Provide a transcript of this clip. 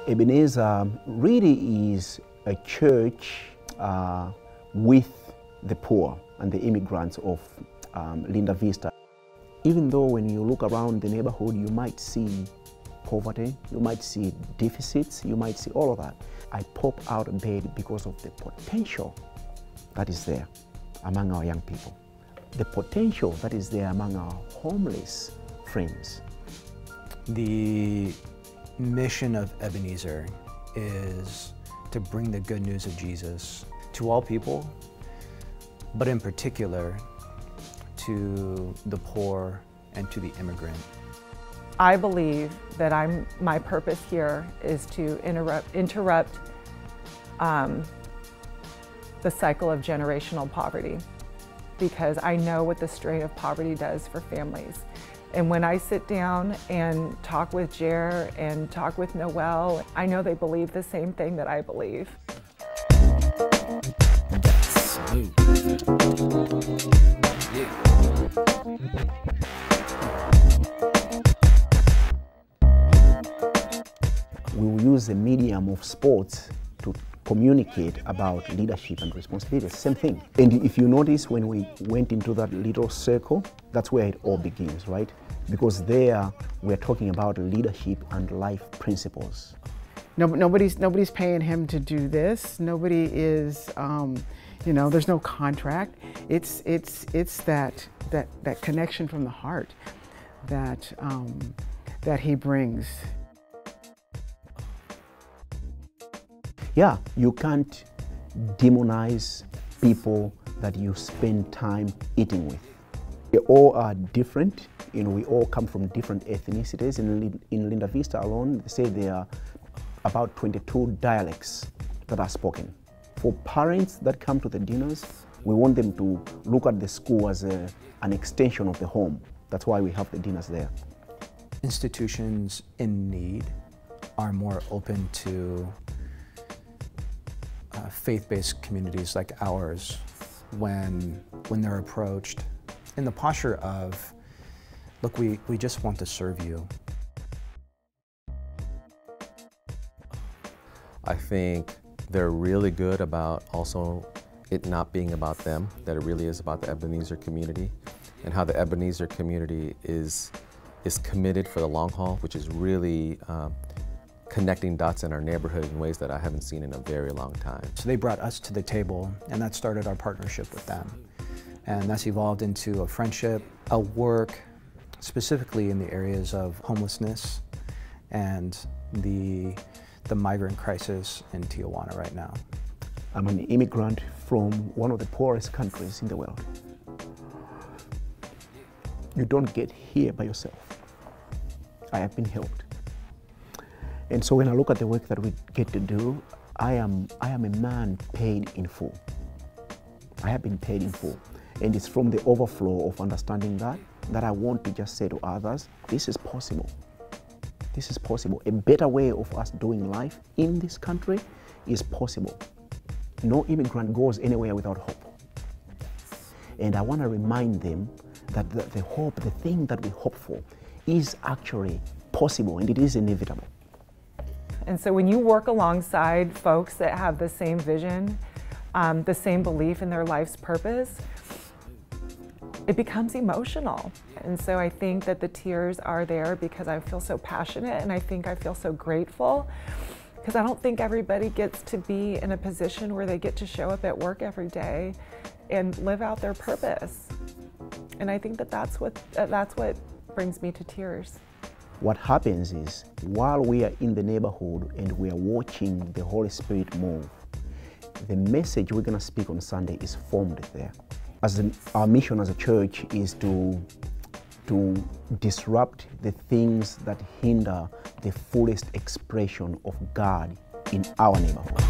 Ebenezer really is a church with the poor and the immigrants of Linda Vista. Even though when you look around the neighborhood, you might see poverty, you might see deficits, you might see all of that. I pop out of bed because of the potential that is there among our young people, the potential that is there among our homeless friends. The mission of Ebenezer is to bring the good news of Jesus to all people, but in particular to the poor and to the immigrant. I believe that my purpose here is to interrupt the cycle of generational poverty, because I know what the strain of poverty does for families. And when I sit down and talk with Jer and talk with Noel, I know they believe the same thing that I believe. We will use the medium of sports to communicate about leadership and responsibility. Same thing. And if you notice, when we went into that little circle, that's where it all begins, right? Because there we're talking about leadership and life principles. Nobody's paying him to do this. Nobody is, you know, there's no contract. It's that connection from the heart that that he brings. Yeah, you can't demonize people that you spend time eating with. They all are different. You know, we all come from different ethnicities. In Linda Vista alone, they say there are about 22 dialects that are spoken. For parents that come to the dinners, we want them to look at the school as an extension of the home. That's why we have the dinners there. Institutions in need are more open to faith-based communities like ours when they're approached in the posture of, look, we just want to serve you. I think they're really good about also it not being about them, that it really is about the Ebenezer community, and how the Ebenezer community is committed for the long haul, which is really connecting dots in our neighborhood in ways that I haven't seen in a very long time. So they brought us to the table, and that started our partnership with them. And that's evolved into a friendship, a work, specifically in the areas of homelessness and the migrant crisis in Tijuana right now. I'm an immigrant from one of the poorest countries in the world. You don't get here by yourself. I have been helped. And so when I look at the work that we get to do, I am a man paid in full. I have been paid in full. And it's from the overflow of understanding that I want to just say to others, this is possible. This is possible. A better way of us doing life in this country is possible. No immigrant goes anywhere without hope. And I want to remind them that the hope, the thing that we hope for, is actually possible, and it is inevitable. And so when you work alongside folks that have the same vision, the same belief in their life's purpose, it becomes emotional. And so I think that the tears are there because I feel so passionate, and I think I feel so grateful, because I don't think everybody gets to be in a position where they get to show up at work every day and live out their purpose. And I think that that's what brings me to tears. What happens is, while we are in the neighborhood and we are watching the Holy Spirit move, the message we're going to speak on Sunday is formed there. Our mission as a church is to disrupt the things that hinder the fullest expression of God in our neighborhood.